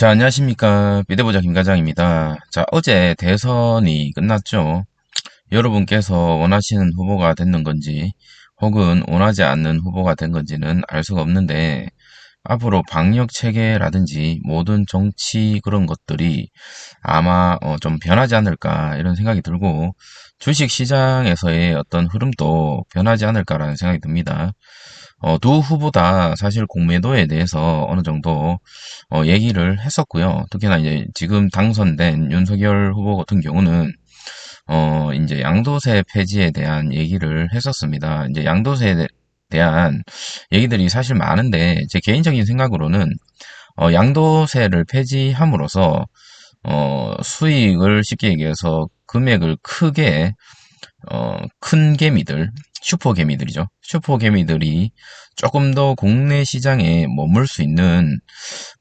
자, 안녕하십니까. 비대보장 김과장입니다. 자, 어제 대선이 끝났죠. 여러분께서 원하시는 후보가 됐는 건지, 혹은 원하지 않는 후보가 된 건지는 알 수가 없는데, 앞으로 방역 체계라든지 모든 정치 그런 것들이 아마 좀 변하지 않을까 이런 생각이 들고, 주식 시장에서의 어떤 흐름도 변하지 않을까라는 생각이 듭니다. 두 후보 다 사실 공매도에 대해서 어느 정도 얘기를 했었고요. 특히나 이제 지금 당선된 윤석열 후보 같은 경우는 이제 양도세 폐지에 대한 얘기를 했었습니다. 이제 양도세에 대한 얘기들이 사실 많은데 제 개인적인 생각으로는 양도세를 폐지함으로써 수익을 쉽게 얘기해서 금액을 크게 큰 개미들, 슈퍼 개미들이죠. 슈퍼 개미들이 조금 더 국내 시장에 머물 수 있는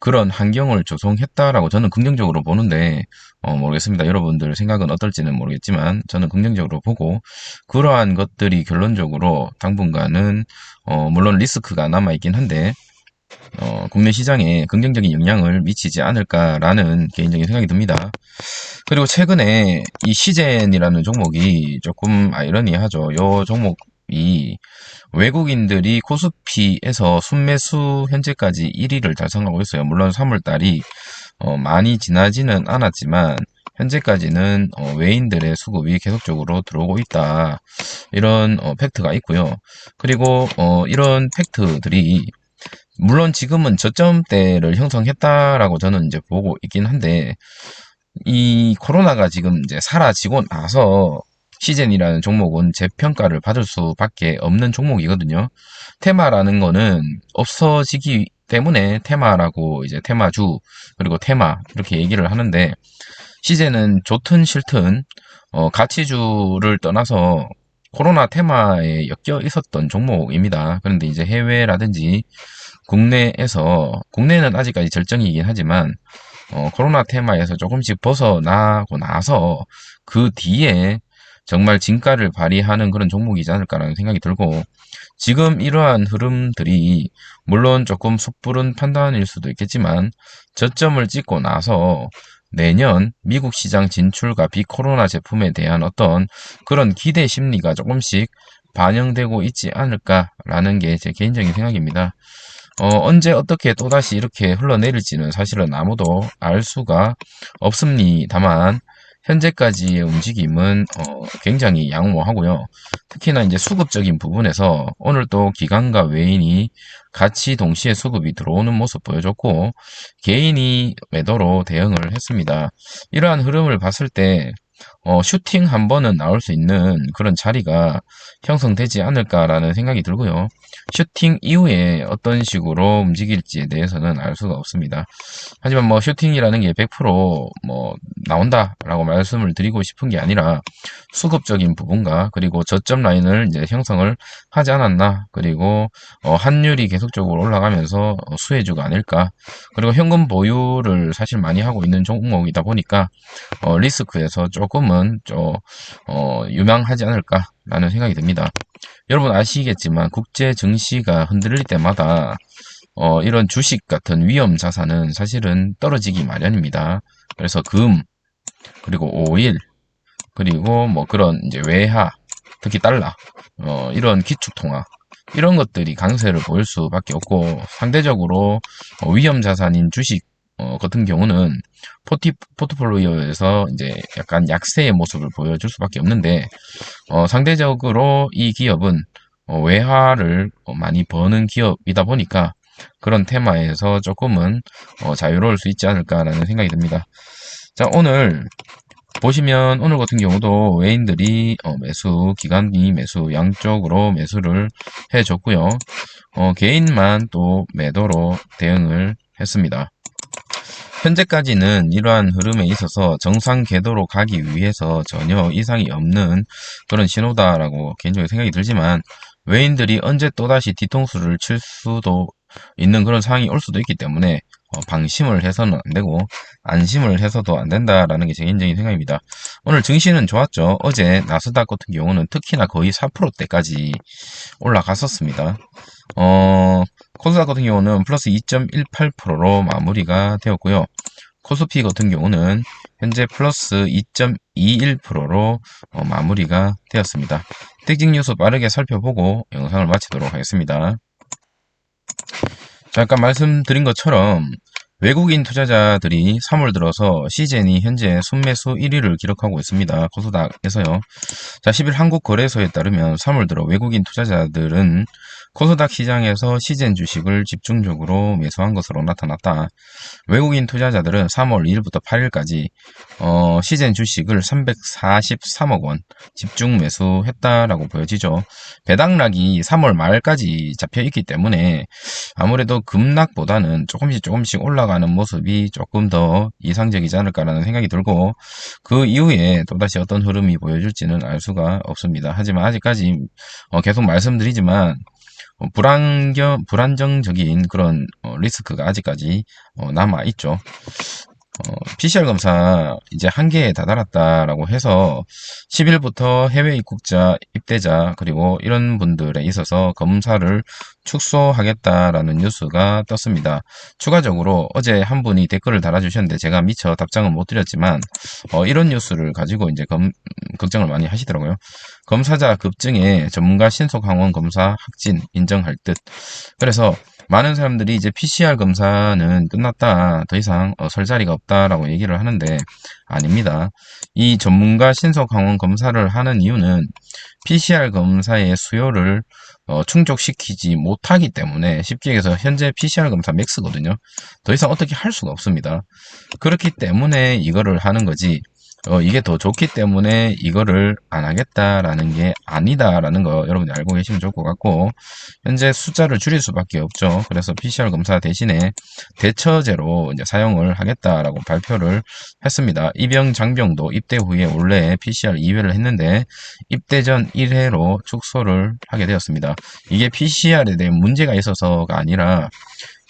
그런 환경을 조성했다라고 저는 긍정적으로 보는데, 모르겠습니다. 여러분들 생각은 어떨지는 모르겠지만, 저는 긍정적으로 보고, 그러한 것들이 결론적으로 당분간은, 물론 리스크가 남아있긴 한데, 국내 시장에 긍정적인 영향을 미치지 않을까라는 개인적인 생각이 듭니다. 그리고 최근에 이 시젠이라는 종목이 조금 아이러니하죠. 요 종목이 외국인들이 코스피에서 순매수 현재까지 1위를 달성하고 있어요. 물론 3월달이 많이 지나지는 않았지만 현재까지는 외인들의 수급이 계속적으로 들어오고 있다. 이런 팩트가 있고요. 그리고 이런 팩트들이 물론 지금은 저점대를 형성했다라고 저는 이제 보고 있긴 한데 이 코로나가 지금 이제 사라지고 나서 시젠이라는 종목은 재평가를 받을 수밖에 없는 종목이거든요. 테마라는 거는 없어지기 때문에 테마라고 이제 테마주 그리고 테마 이렇게 얘기를 하는데 시젠은 좋든 싫든 가치주를 떠나서 코로나 테마에 엮여 있었던 종목입니다. 그런데 이제 해외라든지 국내는 아직까지 절정이긴 하지만 코로나 테마에서 조금씩 벗어나고 나서 그 뒤에 정말 진가를 발휘하는 그런 종목이지 않을까라는 생각이 들고 지금 이러한 흐름들이 물론 조금 섣부른 판단일 수도 있겠지만 저점을 찍고 나서 내년 미국 시장 진출과 비코로나 제품에 대한 어떤 그런 기대 심리가 조금씩 반영되고 있지 않을까라는 게 제 개인적인 생각입니다. 언제 어떻게 또다시 이렇게 흘러내릴지는 사실은 아무도 알 수가 없습니다만, 현재까지의 움직임은 굉장히 양호하고요. 특히나 이제 수급적인 부분에서 오늘 또 기관과 외인이 같이 동시에 수급이 들어오는 모습 보여줬고, 개인이 매도로 대응을 했습니다. 이러한 흐름을 봤을 때, 슈팅 한 번은 나올 수 있는 그런 자리가 형성되지 않을까라는 생각이 들고요. 슈팅 이후에 어떤 식으로 움직일지에 대해서는 알 수가 없습니다. 하지만 뭐 슈팅이라는 게 100%뭐 나온다라고 말씀을 드리고 싶은 게 아니라 수급적인 부분과 그리고 저점 라인을 이제 형성을 하지 않았나 그리고 환율이 계속적으로 올라가면서 수혜주가 아닐까 그리고 현금 보유를 사실 많이 하고 있는 종목이다 보니까 리스크에서 조금은 유망하지 않을까라는 생각이 듭니다. 여러분 아시겠지만 국제 증시가 흔들릴 때마다 이런 주식 같은 위험 자산은 사실은 떨어지기 마련입니다. 그래서 금, 그리고 오일, 그리고 뭐 그런 이제 외화, 특히 달러, 이런 기축통화, 이런 것들이 강세를 보일 수밖에 없고 상대적으로 위험 자산인 주식 같은 경우는 포트폴리오에서 이제 약간 약세의 모습을 보여줄 수밖에 없는데 상대적으로 이 기업은 외화를 많이 버는 기업이다 보니까 그런 테마에서 조금은 자유로울 수 있지 않을까라는 생각이 듭니다. 자, 오늘 보시면 오늘 같은 경우도 외인들이 매수, 기관이 매수, 양쪽으로 매수를 해줬고요. 개인만 또 매도로 대응을 했습니다. 현재까지는 이러한 흐름에 있어서 정상 궤도로 가기 위해서 전혀 이상이 없는 그런 신호다라고 개인적으로 생각이 들지만 외인들이 언제 또다시 뒤통수를 칠 수도 있는 그런 상황이 올 수도 있기 때문에 방심을 해서는 안 되고 안심을 해서도 안 된다라는 게 제 개인적인 생각입니다. 오늘 증시는 좋았죠. 어제 나스닥 같은 경우는 특히나 거의 4%대까지 올라갔었습니다. 코스닥 같은 경우는 플러스 2.18%로 마무리가 되었고요. 코스피 같은 경우는 현재 플러스 2.21%로 마무리가 되었습니다. 특징 뉴스 빠르게 살펴보고 영상을 마치도록 하겠습니다. 자, 아까 말씀드린 것처럼 외국인 투자자들이 3월 들어서 시젠이 현재 순매수 1위를 기록하고 있습니다. 코스닥에서요. 자, 10일 한국거래소에 따르면 3월 들어 외국인 투자자들은 코스닥 시장에서 시젠 주식을 집중적으로 매수한 것으로 나타났다. 외국인 투자자들은 3월 2일부터 8일까지 시젠 주식을 343억 원 집중 매수했다라고 보여지죠. 배당락이 3월 말까지 잡혀 있기 때문에 아무래도 급락보다는 조금씩 올라가는 모습이 조금 더 이상적이지 않을까라는 생각이 들고, 그 이후에 또다시 어떤 흐름이 보여줄지는 알 수가 없습니다. 하지만 아직까지 계속 말씀드리지만 불안정적인 그런 리스크가 아직까지 남아있죠. PCR 검사 이제 한계에 다다랐다라고 해서 10일부터 해외 입국자, 입대자 그리고 이런 분들에 있어서 검사를 축소하겠다라는 뉴스가 떴습니다. 추가적으로 어제 한 분이 댓글을 달아주셨는데 제가 미처 답장은 못 드렸지만 이런 뉴스를 가지고 이제 걱정을 많이 하시더라고요. 검사자 급증에 전문가 신속 항원 검사 확진 인정할 듯. 그래서 많은 사람들이 이제 PCR 검사는 끝났다, 더 이상 설 자리가 없다라고 얘기를 하는데 아닙니다. 이 전문가 신속 항원 검사를 하는 이유는 PCR 검사의 수요를 충족시키지 못하기 때문에, 쉽게 얘기해서 현재 PCR 검사 맥스거든요. 더 이상 어떻게 할 수가 없습니다. 그렇기 때문에 이거를 하는 거지, 이게 더 좋기 때문에 이거를 안 하겠다라는 게 아니다라는 거 여러분이 알고 계시면 좋을 것 같고, 현재 숫자를 줄일 수밖에 없죠. 그래서 PCR 검사 대신에 대처제로 이제 사용을 하겠다라고 발표를 했습니다. 이병, 장병도 입대 후에 원래 PCR 2회를 했는데 입대 전 1회로 축소를 하게 되었습니다. 이게 PCR에 대한 문제가 있어서가 아니라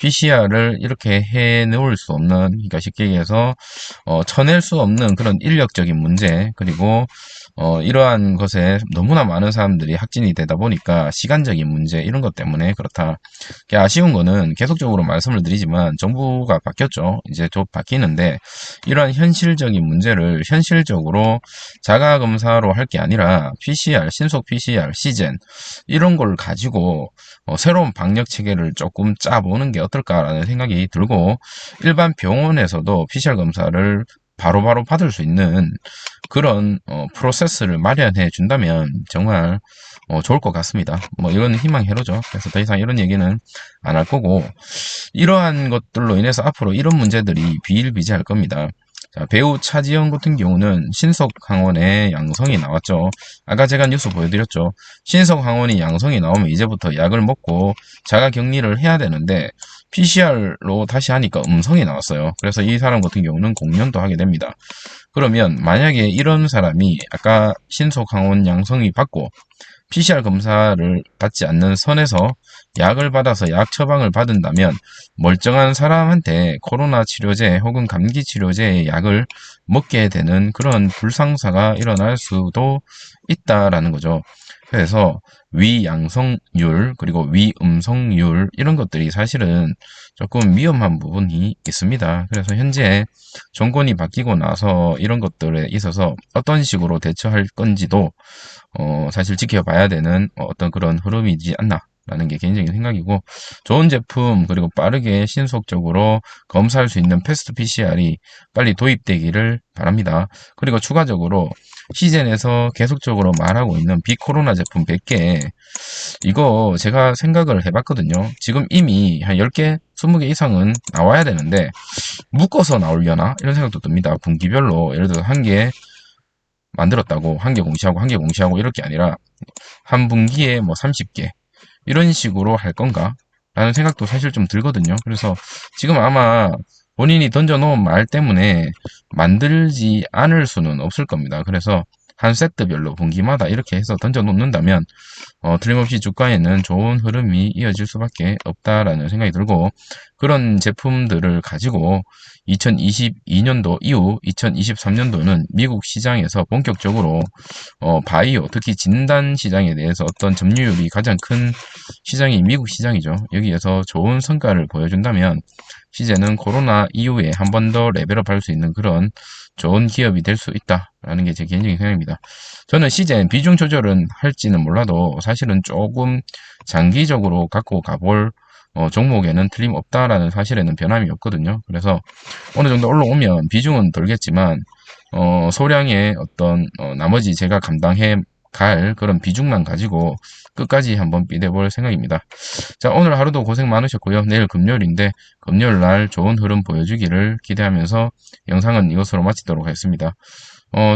PCR을 이렇게 해 놓을 수 없는, 그러니까 쉽게 얘기해서 쳐낼 수 없는 그런 인력적인 문제, 그리고 이러한 것에 너무나 많은 사람들이 확진이 되다 보니까 시간적인 문제, 이런 것 때문에 그렇다. 아쉬운 거는 계속적으로 말씀을 드리지만 정부가 바뀌었죠. 이제 좀 바뀌는데 이러한 현실적인 문제를 현실적으로 자가검사로 할 게 아니라 PCR, 신속 PCR, 시젠 이런 걸 가지고 새로운 방역 체계를 조금 짜보는 게 어떨까라는 생각이 들고, 일반 병원에서도 PCR 검사를 바로바로 받을 수 있는 그런 프로세스를 마련해 준다면 정말 좋을 것 같습니다. 뭐 이건 희망회로죠. 그래서 더 이상 이런 얘기는 안 할 거고, 이러한 것들로 인해서 앞으로 이런 문제들이 비일비재할 겁니다. 자, 배우 차지영 같은 경우는 신속항원에 양성이 나왔죠. 아까 제가 뉴스 보여드렸죠. 신속항원이 양성이 나오면 이제부터 약을 먹고 자가격리를 해야 되는데 PCR로 다시 하니까 음성이 나왔어요. 그래서 이 사람 같은 경우는 공연도 하게 됩니다. 그러면 만약에 이런 사람이 아까 신속항원 양성이 받고 PCR 검사를 받지 않는 선에서 약을 받아서 약 처방을 받은다면 멀쩡한 사람한테 코로나 치료제 혹은 감기 치료제의 약을 먹게 되는 그런 불상사가 일어날 수도 있다라는 거죠. 그래서 위양성률 그리고 위음성률 이런 것들이 사실은 조금 위험한 부분이 있습니다. 그래서 현재 정권이 바뀌고 나서 이런 것들에 있어서 어떤 식으로 대처할 건지도 사실 지켜봐야 되는 어떤 그런 흐름이지 않나 라는 게 개인적인 생각이고, 좋은 제품 그리고 빠르게 신속적으로 검사할 수 있는 패스트 PCR이 빨리 도입되기를 바랍니다. 그리고 추가적으로 시즌에서 계속적으로 말하고 있는 비코로나 제품 100개, 이거 제가 생각을 해봤거든요. 지금 이미 한 10개, 20개 이상은 나와야 되는데 묶어서 나오려나? 이런 생각도 듭니다. 분기별로 예를 들어서 한 개 만들었다고 한 개 공시하고 한 개 공시하고 이럴 게 아니라 한 분기에 뭐 30개 이런 식으로 할 건가? 라는 생각도 사실 좀 들거든요. 그래서 지금 아마 본인이 던져놓은 말 때문에 만들지 않을 수는 없을 겁니다. 그래서 한 세트별로 분기마다 이렇게 해서 던져놓는다면 틀림없이 주가에는 좋은 흐름이 이어질 수밖에 없다라는 생각이 들고, 그런 제품들을 가지고 2022년도 이후 2023년도는 미국 시장에서 본격적으로 바이오, 특히 진단 시장에 대해서 어떤 점유율이 가장 큰 시장이 미국 시장이죠. 여기에서 좋은 성과를 보여준다면 시제는 코로나 이후에 한 번 더 레벨업 할 수 있는 그런 좋은 기업이 될 수 있다라는 게 제 개인적인 생각입니다. 저는 시제 비중 조절은 할지는 몰라도 사실은 조금 장기적으로 갖고 가볼 종목에는 틀림없다라는 사실에는 변함이 없거든요. 그래서 어느 정도 올라오면 비중은 돌겠지만 소량의 어떤 나머지 제가 감당해 갈 그런 비중만 가지고 끝까지 한번 삐대볼 생각입니다. 자, 오늘 하루도 고생 많으셨고요. 내일 금요일인데 금요일 날 좋은 흐름 보여주기를 기대하면서 영상은 이것으로 마치도록 하겠습니다.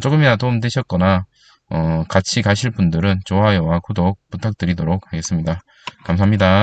조금이나 도움 되셨거나 같이 가실 분들은 좋아요와 구독 부탁드리도록 하겠습니다. 감사합니다.